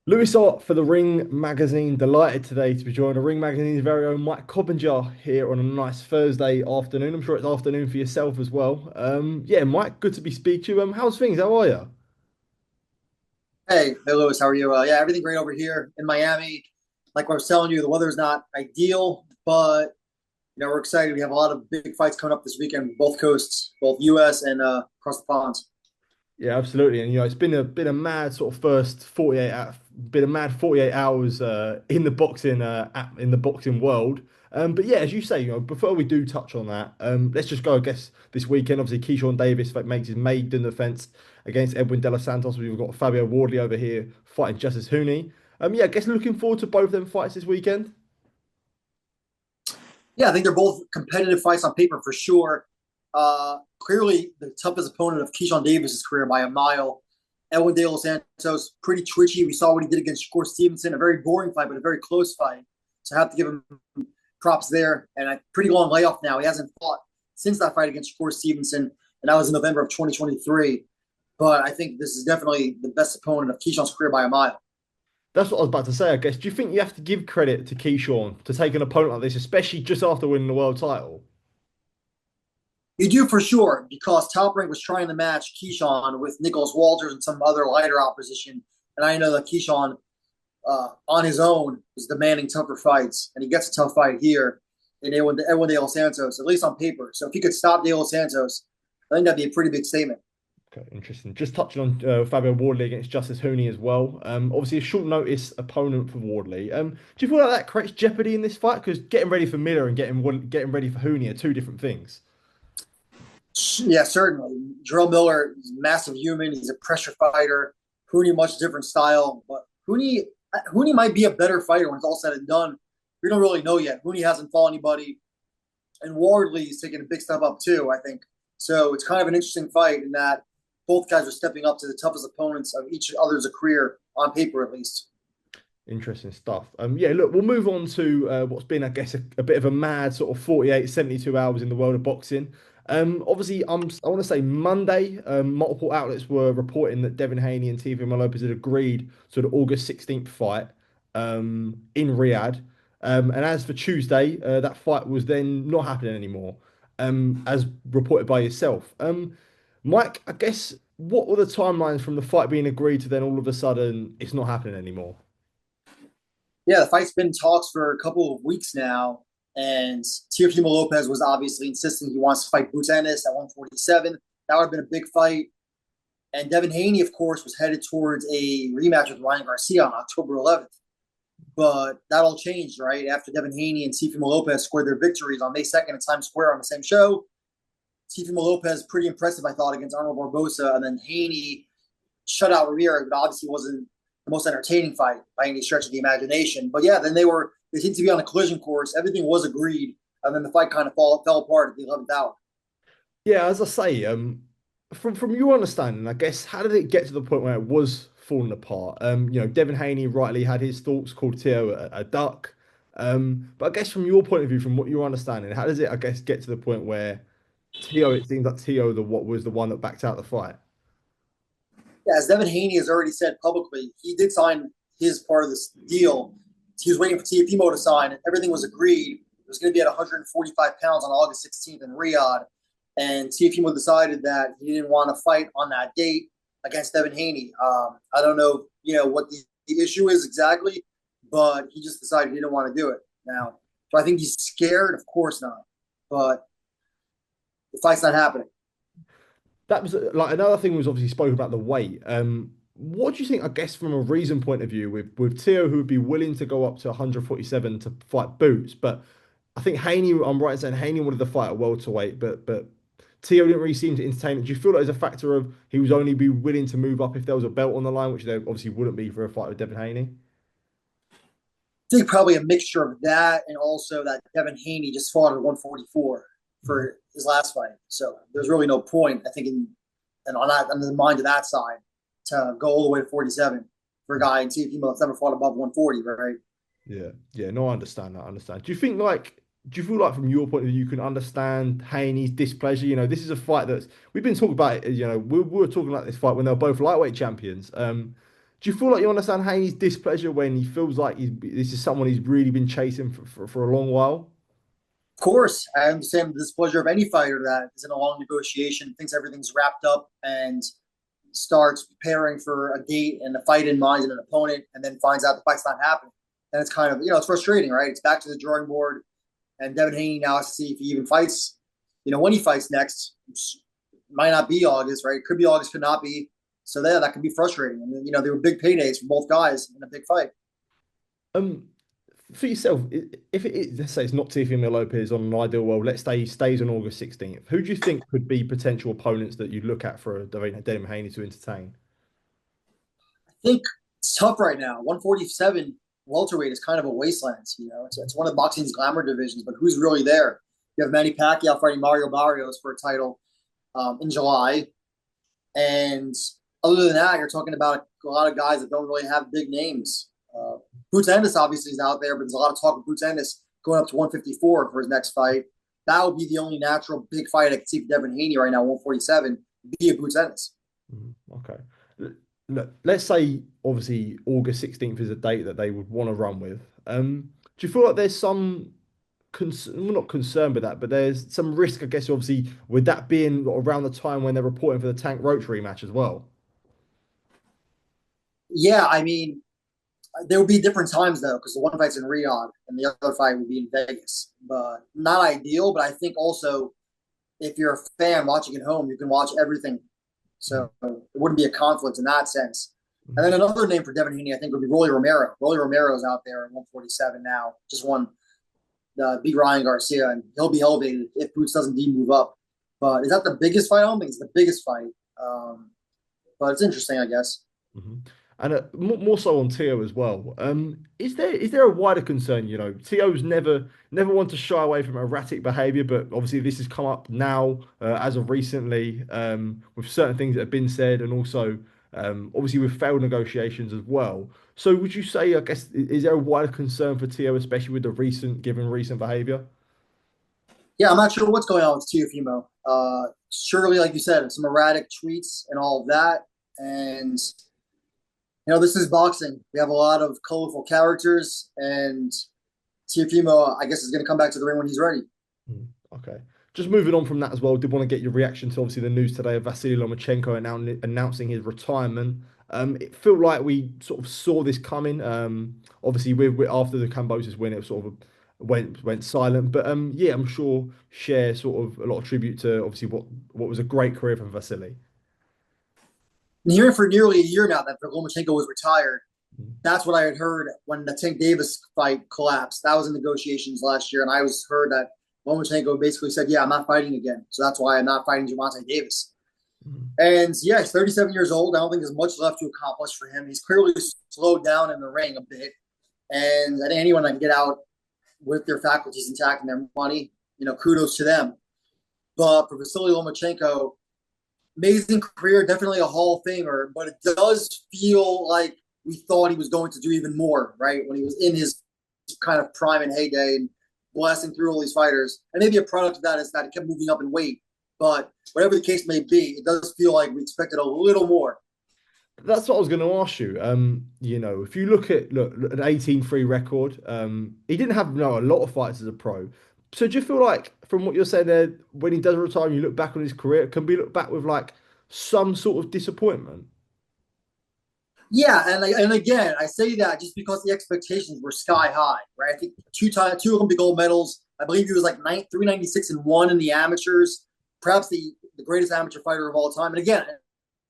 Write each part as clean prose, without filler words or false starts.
Lewis Art for the Ring Magazine. Delighted today to be joined the Ring Magazine's very own Mike Coppinger here on a nice Thursday afternoon. I'm sure it's afternoon for yourself as well. Yeah, Mike, good to be speaking to you. How's things? How are you? Hey, Lewis, how are you? Yeah, everything great over here in Miami. Like I was telling you, the weather's not ideal, but we're excited. We have a lot of big fights coming up this weekend, both coasts, both U.S. and across the ponds. Yeah, absolutely. And it's been a mad sort of first 48 been a mad 48 hours in the boxing in the boxing world. But yeah, as you say, before we do touch on that, let's just go, I guess, this weekend. Obviously, Keyshawn Davis makes his maiden defense against Edwin De Los Santos. We've got Fabio Wardley over here fighting Justice Hooney. Yeah, I guess looking forward to both of them fights this weekend. Yeah, I think they're both competitive fights on paper for sure. Clearly, the toughest opponent of Keyshawn Davis's career by a mile. Edwin De Los Santos, pretty twitchy. We saw what he did against Shakur Stevenson, a very boring fight, but a very close fight. So I have to give him props there. And a pretty long layoff now. He hasn't fought since that fight against Shakur Stevenson, and that was in November of 2023. But I think this is definitely the best opponent of Keyshawn's career by a mile. That's what I was about to say, I guess. Do you think you have to give credit to Keyshawn to take an opponent like this, especially just after winning the world title? You do for sure, because Top Rank was trying to match Keyshawn with Nicholas Walters and some other lighter opposition. And I know that Keyshawn, on his own, is demanding tougher fights, and he gets a tough fight here in Edwin De Los Santos, at least on paper. So if he could stop De Los Santos, I think that'd be a pretty big statement. Okay, interesting. Just touching on Fabio Wardley against Justice Hooney as well. Obviously a short notice opponent for Wardley. Do you feel like that creates jeopardy in this fight? Because getting ready for Miller and getting ready for Hooney are two different things. Yeah, certainly. Jarrell Miller is a massive human. He's a pressure fighter. Hooney, much different style, but Hooney might be a better fighter when it's all said and done. We don't really know yet. Hooney hasn't fought anybody, and Wardley is taking a big step up too, I think. So it's kind of an interesting fight in that both guys are stepping up to the toughest opponents of each other's career on paper, at least. Interesting stuff. Yeah, look, we'll move on to what's been, I guess, a bit of a mad sort of 48, 72 hours in the world of boxing. Obviously, I want to say Monday, multiple outlets were reporting that Devin Haney and Teofimo Lopez had agreed to the August 16th fight in Riyadh. And as for Tuesday, that fight was then not happening anymore, as reported by yourself. Mike, I guess, what were the timelines from the fight being agreed to then all of a sudden it's not happening anymore? Yeah, the fight's been in talks for a couple of weeks now, and Teofimo Lopez was obviously insisting he wants to fight Boots Ennis at 147. That would have been a big fight. And Devin Haney, of course, was headed towards a rematch with Ryan Garcia on October 11th. But that all changed, right? After Devin Haney and Teofimo Lopez scored their victories on May 2nd at Times Square on the same show. Teofimo Lopez, pretty impressive, I thought, against Arnold Barbosa. And then Haney shut out Ramirez, but obviously wasn't the most entertaining fight by any stretch of the imagination. But yeah, then they seemed to be on a collision course. Everything was agreed, and then the fight kind of fell apart at the 11th hour. Yeah, as I say, from your understanding, I guess, how did it get to the point where it was falling apart? Devin Haney rightly had his thoughts, called Teo a duck. But I guess from your point of view, from what you're understanding, how does it, I guess, get to the point where Teo, it seems like Teo what was the one that backed out the fight? Yeah, as Devin Haney has already said publicly, he did sign his part of this deal. He was waiting for Teofimo to sign, and everything was agreed. It was going to be at 145 pounds on August 16th in Riyadh. And Teofimo decided that he didn't want to fight on that date against Devin Haney. I don't know, what the issue is exactly, but he just decided he didn't want to do it. Now, so I think he's scared? Of course not. But the fight's not happening. That was like another thing was obviously spoken about the weight. What do you think, I guess, from a reason point of view, with Teo, who would be willing to go up to 147 to fight Boots, but I think Haney, I'm right in saying Haney wanted to fight at welterweight, but Teo didn't really seem to entertain it. Do you feel like there's a factor of he was only be willing to move up if there was a belt on the line, which there obviously wouldn't be for a fight with Devin Haney? I think probably a mixture of that and also that Devin Haney just fought at 144 Mhm. for his last fight. So there's really no point, I think, and on the mind of that side to go all the way to 47 for a guy and see if he that's never fought above 140, right? Yeah, yeah, no, I understand that. I understand. Do you feel like from your point of view, you can understand Haney's displeasure? This is a fight that's we've been talking about it. We were talking about this fight when they were both lightweight champions. Do you feel like you understand Haney's displeasure when he feels like this is someone he's really been chasing for a long while? Of course, I understand the displeasure of any fighter that is in a long negotiation, thinks everything's wrapped up, and starts preparing for a date and a fight in mind and an opponent, and then finds out the fight's not happening. And it's kind of, it's frustrating, right? It's back to the drawing board. And Devin Haney now has to see if he even fights, when he fights next. Might not be August, right? Could be August, could not be. So that could be frustrating. And, there were big paydays for both guys in a big fight. Um, for yourself, if it is, let's say it's not Teofimo Lopez on an ideal world, let's say he stays on August 16th, who do you think could be potential opponents that you'd look at for Devin Haney to entertain? I think it's tough right now. 147 welterweight is kind of a wasteland. It's one of boxing's glamour divisions, but who's really there? You have Manny Pacquiao fighting Mario Barrios for a title in July. And other than that, you're talking about a lot of guys that don't really have big names. Boots Ennis obviously is out there, but there's a lot of talk of Boots Ennis going up to 154 for his next fight. That would be the only natural big fight I could see for Devin Haney right now, 147, be a Boots Ennis. Okay. Look, let's say obviously August 16th is a date that they would want to run with. Do you feel like there's some well, not concern with that, but there's some risk, I guess, obviously, with that being around the time when they're reporting for the Tank Roach rematch as well? Yeah, I mean, there would be different times though, because the one fight's in Riyadh and the other fight would be in Vegas. But not ideal. But I think also if you're a fan watching at home, you can watch everything. So it wouldn't be a conflict in that sense. And then another name for Devin Haney, I think, would be Rolly Romero. Rolly Romero's out there at 147 now. Just won beat Ryan Garcia, and he'll be elevated if Boots doesn't move up. But is that the biggest fight? I don't think it's the biggest fight. But it's interesting, I guess. Mm-hmm. And more so on Tio as well. Is there a wider concern? Tio's never want to shy away from erratic behaviour, but obviously this has come up now as of recently with certain things that have been said, and also obviously with failed negotiations as well. So would you say, I guess, is there a wider concern for Tio, especially with the given recent behaviour? Yeah, I'm not sure what's going on with Teofimo. Surely, like you said, some erratic tweets and all of that, and this is boxing. We have a lot of colorful characters, and Teofimo, I guess, is going to come back to the ring when he's ready. Okay. Just moving on from that as well, did want to get your reaction to obviously the news today of Vasyl Lomachenko announcing his retirement. It felt like we sort of saw this coming. Obviously, after the Cambosis win, it sort of went silent. But yeah, I'm sure share sort of a lot of tribute to obviously what was a great career for Vasyl. And hearing for nearly a year now that Lomachenko was retired, that's what I had heard when the Tank Davis fight collapsed. That was in negotiations last year, and I heard that Lomachenko basically said, "Yeah, I'm not fighting again, so that's why I'm not fighting Gervonta Davis." And yeah, he's 37 years old. I don't think there's much left to accomplish for him. He's clearly slowed down in the ring a bit, and I think anyone that can get out with their faculties intact and their money, kudos to them. But for Vasyl Lomachenko, amazing career, definitely a Hall of Famer, but it does feel like we thought he was going to do even more, right? When he was in his kind of prime and heyday and blasting through all these fighters. And maybe a product of that is that he kept moving up in weight. But whatever the case may be, it does feel like we expected a little more. That's what I was going to ask you. If you look at an 18-3 record, he didn't have a lot of fights as a pro. So do you feel like, from what you're saying there, when he does retire, and you look back on his career, can be looked back with like some sort of disappointment? Yeah, and again, I say that just because the expectations were sky high, right? I think two Olympic gold medals. I believe he was like 396 and one in the amateurs, perhaps the greatest amateur fighter of all time. And again,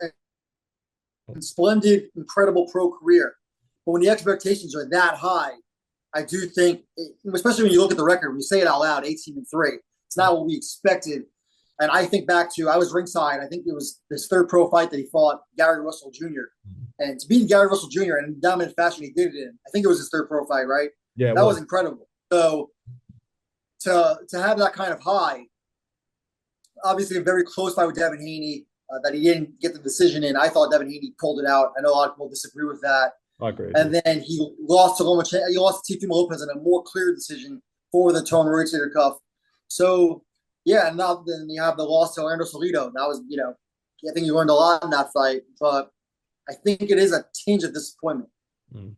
a splendid, incredible pro career. But when the expectations are that high, I do think, especially when you look at the record, when you say it out loud, 18-3, it's not what we expected. And I think back to, I was ringside. I think it was his third pro fight that he fought Gary Russell Jr. And to beat Gary Russell Jr. in dominant fashion, he did it in. I think it was his third pro fight, right? Yeah, that was incredible. So to have that kind of high, obviously a very close fight with Devin Haney that he didn't get the decision in. I thought Devin Haney pulled it out. I know a lot of people disagree with that. I agree. And then he lost to Lomachenko. He lost to Teofimo Lopez in a more clear decision for the torn rotator cuff. So yeah, and now then you have the loss to Orlando Salido. That was, I think you learned a lot in that fight. But I think it is a tinge of disappointment. Mm.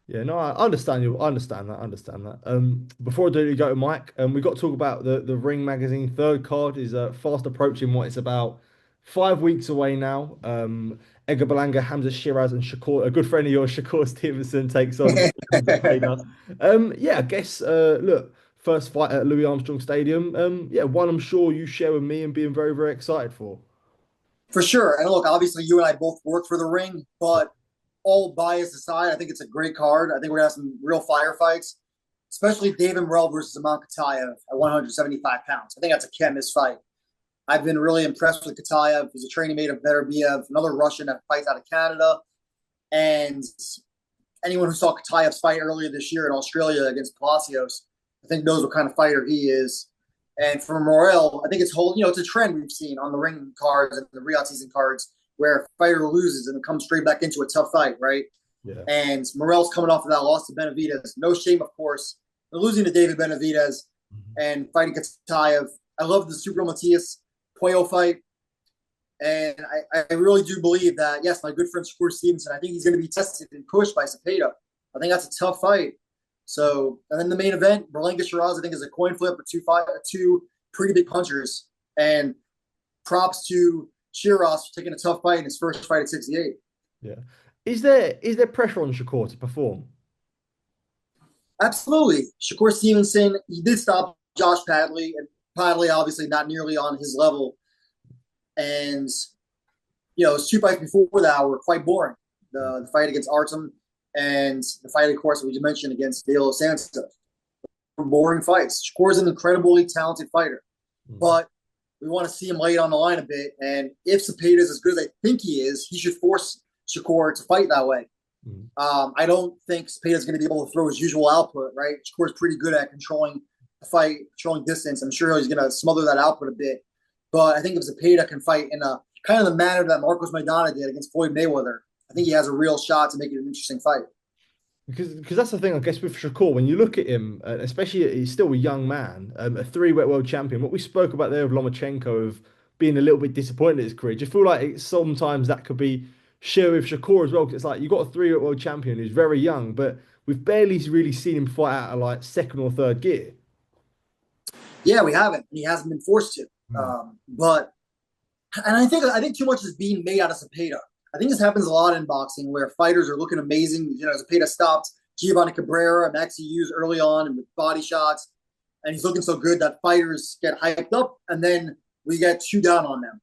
Yeah, no, I understand you. I understand that. I understand that. Before I do go to Mike, we got to talk about the Ring magazine. Third card is fast approaching what it's about 5 weeks away now. Edgar Berlanga, Hamza Shiraz, and Shakur, a good friend of yours, Shakur Stevenson, takes on us. Yeah, I guess. Look, first fight at Louis Armstrong Stadium. Yeah, one I'm sure you share with me and being very, very excited for. For sure. And look, obviously, you and I both work for the Ring, but all bias aside, I think it's a great card. I think we're gonna have some real firefights, especially David Morrell versus Aman Katayev at 175 pounds. I think that's a can't miss fight. I've been really impressed with Katayev. He's a training mate of Beterbiev, another Russian that fights out of Canada. And anyone who saw Katayev's fight earlier this year in Australia against Palacios, I think knows what kind of fighter he is. And for Morrell, I think it's a trend we've seen on the Ring cards and the Riyadh season cards where a fighter loses and comes straight back into a tough fight, right? Yeah. And Morrell's coming off of that loss to Benavidez. No shame, of course. They're losing to David Benavidez and fighting Katayev. I love the Super Matias Puello fight. And I really do believe that, yes, my good friend Shakur Stevenson, I think he's going to be tested and pushed by Cepeda. I think that's a tough fight. So, and then the main event, Berlanga Shiraz, I think is a coin flip with two pretty big punchers. And props to Shiraz for taking a tough fight in his first fight at 68. Yeah. Is there pressure on Shakur to perform? Absolutely. Shakur Stevenson, he did stop Josh Padley, and Padley obviously not nearly on his level. And, his two fights before that were quite boring. The fight against Artem and the fight, of course, we just mentioned against De Los Santos. Boring fights. Shakur's an incredibly talented fighter, but we want to see him lay it on the line a bit. And if Cepeda is as good as I think he is, he should force Shakur to fight that way. I don't think Cepeda is going to be able to throw his usual output, right? Shakur's pretty good at controlling the fight, controlling distance. I'm sure he's going to smother that output a bit. But I think if Cepeda can fight in a kind of the manner that Marcos Maidana did against Floyd Mayweather, I think he has a real shot to make it an interesting fight. Because that's the thing, I guess, with Shakur, when you look at him, especially he's still a young man, a three-weight world champion. What we spoke about there with Lomachenko of being a little bit disappointed in his career, do you feel like sometimes that could be shared with Shakur as well? Because it's like you've got a three-weight world champion who's very young, but we've barely really seen him fight out of like second or third gear. Yeah, we haven't. He hasn't been forced to. And I think too much is being made out of Cepeda. I think this happens a lot in boxing where fighters are looking amazing. Cepeda stopped Giovanni Cabrera and Maxi Hughes early on and with body shots, and he's looking so good that fighters get hyped up, and then we get two down on them.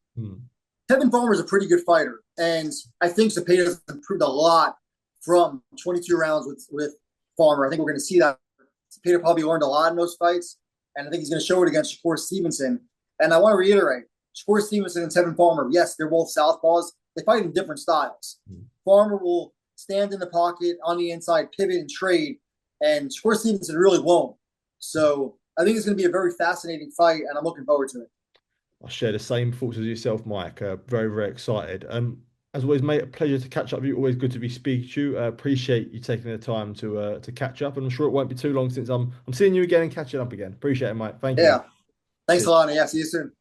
Kevin Farmer is a pretty good fighter, and I think Cepeda has improved a lot from 22 rounds with Farmer. I think we're going to see that. Cepeda probably learned a lot in those fights, and I think he's going to show it against Shakur Stevenson. And I want to reiterate, Shakur Stevenson and Tevin Farmer, yes, they're both southpaws. They fight in different styles. Farmer will stand in the pocket on the inside, pivot and trade, and Shakur Stevenson really won't. So I think it's going to be a very fascinating fight, and I'm looking forward to it. I share the same thoughts as yourself, Mike. Very, very excited. As always, mate, a pleasure to catch up with you. Always good to be speaking to you. Appreciate you taking the time to catch up, and I'm sure it won't be too long since I'm seeing you again and catching up again. Appreciate it, Mike. Thank you. Yeah. Thanks a lot. Yeah, see you soon.